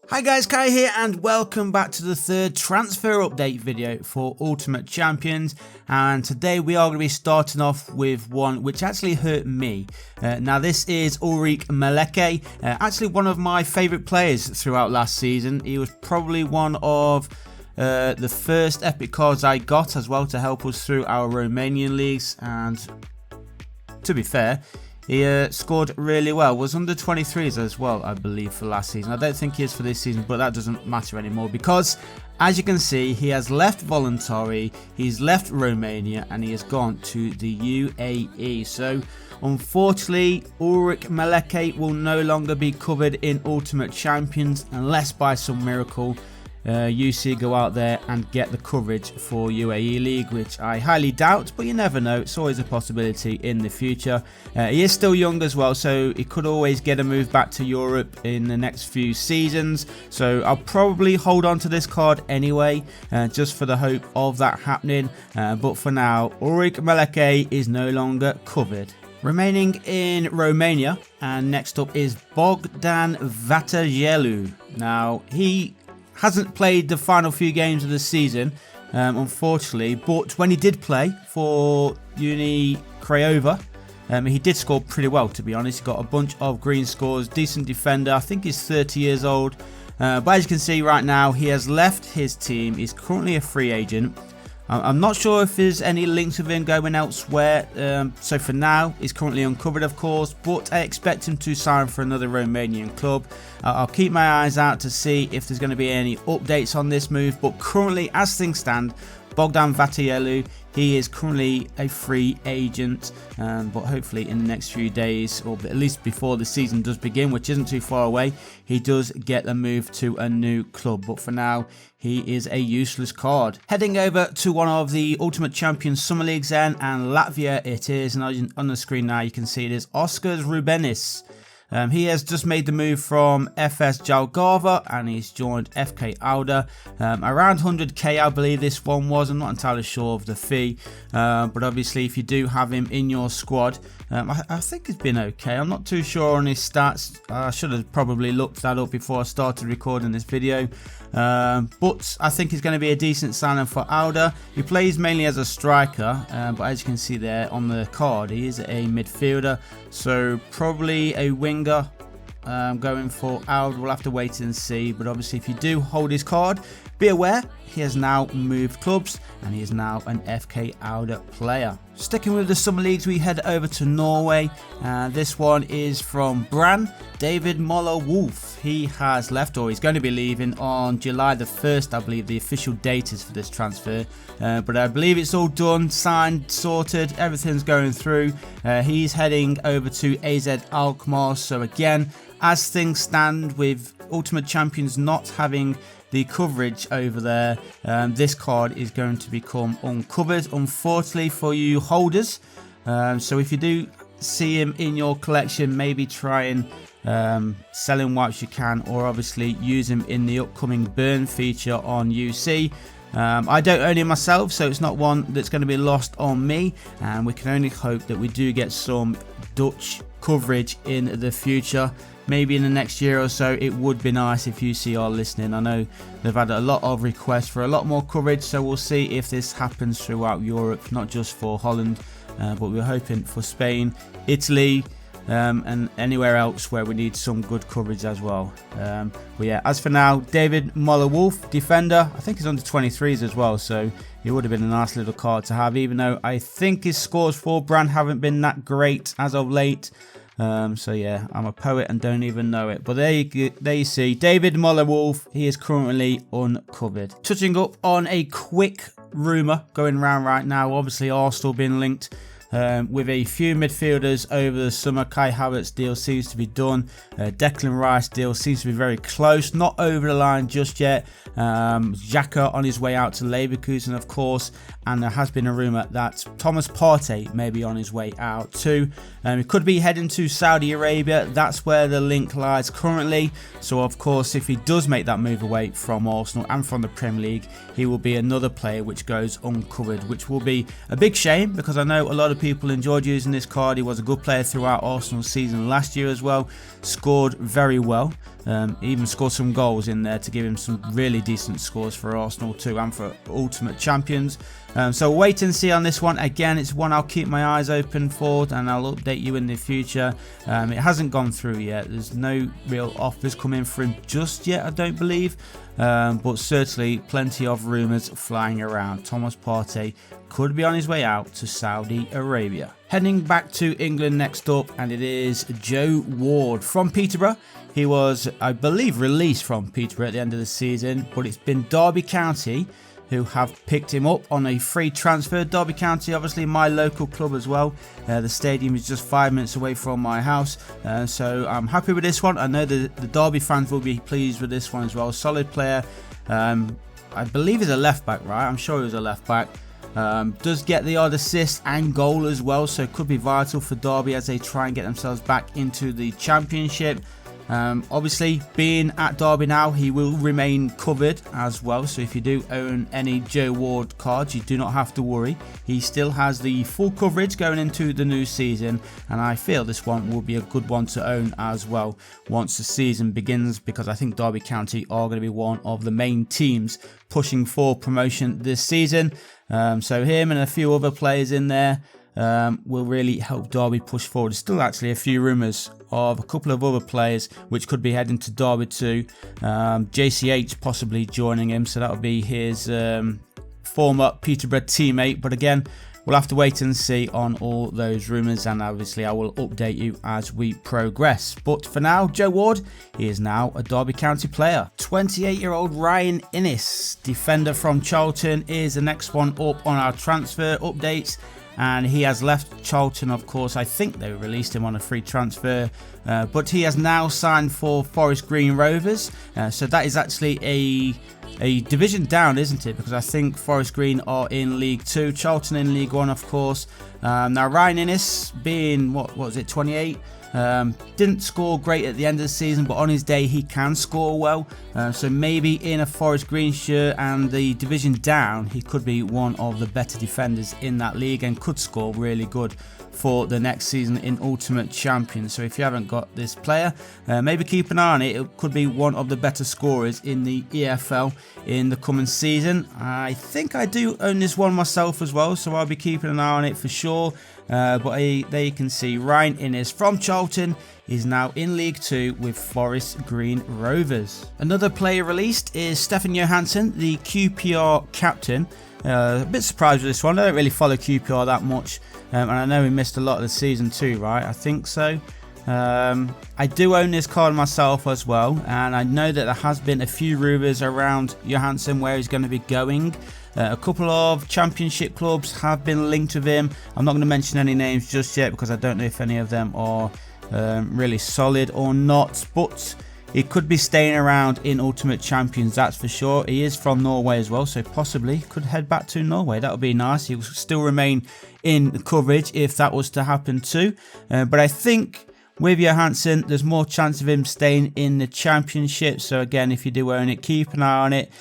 Hi guys, Kai here and welcome back to the third transfer update video for Ultimate Champions, and today we are going to be starting off with one which actually hurt me. Now this is Meleke, actually one of my favourite players throughout last season. He was probably one of the first epic cards I got as well to help us through our Romanian leagues, and to be fair, he scored really well. Was under 23s as well, I believe, for last season. I don't think he is for this season, but that doesn't matter anymore because, as you can see, he has left voluntary, he's left Romania, and he has gone to the UAE. So, unfortunately, Meleke will no longer be covered in Ultimate Champions unless by some miracle UC go out there and get the coverage for UAE League, which I highly doubt, but you never know. It's always a possibility in the future. He is still young as well, so he could always get a move back to Europe in the next few seasons. So I'll probably hold on to this card anyway, just for the hope of that happening. But for now, Meleke is no longer covered. Remaining in Romania, and next up is Bogdan Vatagelu. Now, he hasn't played the final few games of the season, unfortunately, but when he did play for Uni Craiova, he did score pretty well, to be honest. He got a bunch of green scores, decent defender. I think he's 30 years old, but as you can see right now, he has left his team. He's currently a free agent. I'm not sure if there's any links with him going elsewhere, so for now he's currently uncovered, of course, but I expect him to sign for another Romanian club. I'll keep my eyes out to see if there's going to be any updates on this move, but currently, as things stand, Bogdan Vatagelu, he is currently a free agent, but hopefully in the next few days, or at least before the season does begin, which isn't too far away, he does get a move to a new club. But for now, he is a useless card. Heading over to one of the Ultimate Champions Summer Leagues then, and Latvia it is, and on the screen now you can see it is Oskars Rubenis. He has just made the move from FS Jelgava and he's joined FK Auda. Around 100k I believe this one was. I'm not entirely sure of the fee, but obviously if you do have him in your squad, I think it's been okay. I'm not too sure on his stats. I should have probably looked that up before I started recording this video, but I think he's going to be a decent signing for Auda. He plays mainly as a striker, but as you can see there on the card, he is a midfielder, so probably a winger going for Auda. We'll have to wait and see, but obviously if you do hold his card, be aware he has now moved clubs and he is now an FK Auda player. Sticking with the Summer Leagues, we head over to Norway. This one is from Brann, David Moller Wolf. He has left, or he's going to be leaving on July the 1st, I believe the official date is for this transfer. But I believe it's all done, signed, sorted, everything's going through. He's heading over to AZ Alkmaar. So again, as things stand with Ultimate Champions not having the coverage over there, this card is going to become uncovered, unfortunately for you holders. So if you do see him in your collection, maybe try and sell him whilst you can, or obviously use him in the upcoming burn feature on UC. I don't own him myself, so it's not one that's going to be lost on me, and we can only hope that we do get some Dutch coverage in the future. Maybe in the next year or so. It would be nice if UC are listening. I know they've had a lot of requests for a lot more coverage, so we'll see if this happens throughout Europe, not just for Holland, but we're hoping for Spain, Italy, and anywhere else where we need some good coverage as well. But yeah, as for now, David Moller Wolf, defender. I think he's under 23s as well, so he would have been a nice little card to have, even though I think his scores for Brann haven't been that great as of late. So yeah, I'm a poet and don't even know it. But there you see, David Moller Wolf, he is currently uncovered. Touching up on a quick rumour going around right now, obviously Arsenal being linked with a few midfielders over the summer. Kai Havertz deal seems to be done. Declan Rice deal seems to be very close, not over the line just yet. Xhaka on his way out to Leverkusen, of course, and there has been a rumour that Thomas Partey may be on his way out too. He could be heading to Saudi Arabia. That's where the link lies currently. So of course, if he does make that move away from Arsenal and from the Premier League, he will be another player which goes uncovered, which will be a big shame because I know a lot of people enjoyed using this card. He was a good player throughout Arsenal's season last year as well, scored very well. Even scored some goals in there to give him some really decent scores for Arsenal too, and for Ultimate Champions. So wait and see on this one. Again, it's one I'll keep my eyes open for, and I'll update you in the future. It hasn't gone through yet. There's no real offers coming for him just yet, I don't believe. But certainly plenty of rumours flying around. Thomas Partey could be on his way out to Saudi Arabia. Heading back to England next up, and it is Joe Ward from Peterborough. He was, I believe, released from Peterborough at the end of the season, but it's been Derby County who have picked him up on a free transfer. Derby County, obviously my local club as well. The stadium is just 5 minutes away from my house, so I'm happy with this one. I know the Derby fans will be pleased with this one as well. Solid player. I believe he's a left back, right? I'm sure he was a left back. Does get the odd assist and goal as well, so it could be vital for Derby as they try and get themselves back into the Championship. Obviously, being at Derby now, he will remain covered as well. So if you do own any Joe Ward cards, you do not have to worry. He still has the full coverage going into the new season, and I feel this one will be a good one to own as well once the season begins, because I think Derby County are going to be one of the main teams pushing for promotion this season. So him and a few other players in there will really help Derby push forward. There's still actually a few rumours of a couple of other players which could be heading to Derby too. JCH possibly joining him, so that would be his former Peterborough teammate. But again, we'll have to wait and see on all those rumours, and obviously I will update you as we progress. But for now, Joe Ward, he is now a Derby County player. 28-year-old Ryan Innes, defender from Charlton, is the next one up on our transfer updates. And he has left Charlton, of course. I think they released him on a free transfer, but he has now signed for Forest Green Rovers. So that is actually a division down, isn't it? Because I think Forest Green are in League 2, Charlton in League 1, of course. Now Ryan Innes, being what was it, 28, didn't score great at the end of the season, but on his day he can score well. So maybe in a Forest Green shirt and the division down, he could be one of the better defenders in that league and could score really good for the next season in Ultimate Champions. So if you haven't got this player, maybe keep an eye on it. It could be one of the better scorers in the EFL in the coming season. I think I do own this one myself as well, so I'll be keeping an eye on it for sure. But there you can see Ryan Innes from Charlton is now in League 2 with Forest Green Rovers. Another player released is Stefan Johansson, the QPR captain. A bit surprised with this one. I don't really follow QPR that much, and I know he missed a lot of the season too, right? I think so. I do own this card myself as well, and I know that there has been a few rumours around Johansson where he's going to be going. A couple of Championship clubs have been linked with him. I'm not going to mention any names just yet because I don't know if any of them are really solid or not, but he could be staying around in Ultimate Champions, that's for sure. He is from Norway as well, so possibly could head back to Norway. That would be nice. He will still remain in coverage if that was to happen too. But I think with Johansson, there's more chance of him staying in the Championship. So again, if you do own it, keep an eye on it.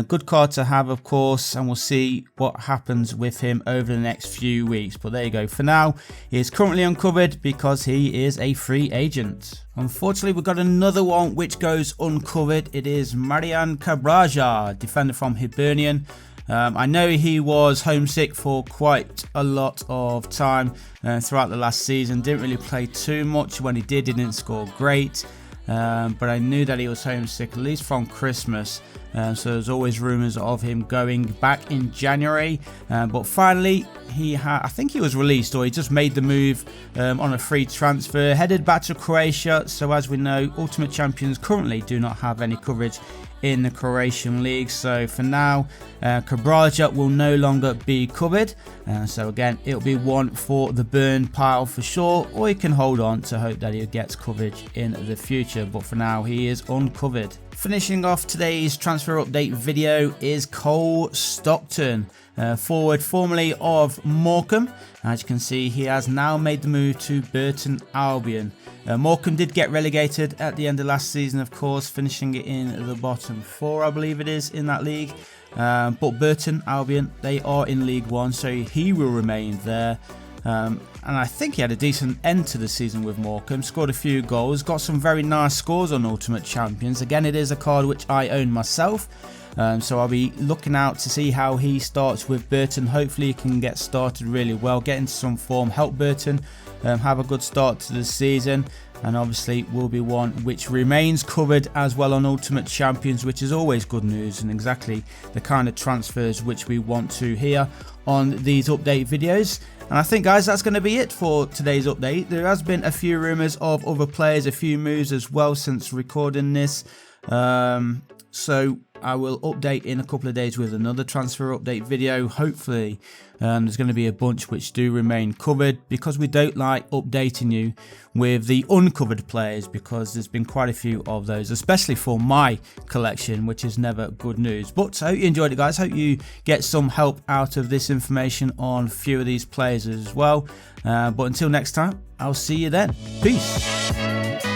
Good card to have, of course, and we'll see what happens with him over the next few weeks. But there you go. For now, he is currently uncovered because he is a free agent. Unfortunately, we've got another one which goes uncovered. It is Marian Cabraja, defender from Hibernian. I know he was homesick for quite a lot of time throughout the last season. Didn't really play too much. When he didn't score great. But I knew that he was homesick at least from Christmas. So there's always rumours of him going back in January. But finally, I think he was released, or he just made the move on a free transfer. Headed back to Croatia. So as we know, Ultimate Champions currently do not have any coverage in the Croatian league. So for now, Cabraja will no longer be covered. So again, it'll be one for the burn pile for sure, or you can hold on to hope that he gets coverage in the future. But for now, he is uncovered. Finishing off today's transfer update video is Cole Stockton, forward formerly of Morecambe. As you can see, he has now made the move to Burton Albion. Morecambe did get relegated at the end of last season, of course, finishing it in the bottom 4, I believe it is, in that league. But Burton Albion, they are in League 1, so he will remain there. And I think he had a decent end to the season with Morecambe, scored a few goals, got some very nice scores on Ultimate Champions. Again, it is a card which I own myself, so I'll be looking out to see how he starts with Burton. Hopefully he can get started really well, get into some form, help Burton have a good start to the season, and obviously will be one which remains covered as well on Ultimate Champions, which is always good news and exactly the kind of transfers which we want to hear on these update videos. And I think, guys, that's going to be it for today's update. There has been a few rumours of other players, a few moves as well since recording this. So I will update in a couple of days with another transfer update video. Hopefully there's going to be a bunch which do remain covered, because we don't like updating you with the uncovered players, because there's been quite a few of those, especially for my collection, which is never good news. But I hope you enjoyed it, guys. Hope you get some help out of this information on a few of these players as well. But until next time, I'll see you then. Peace.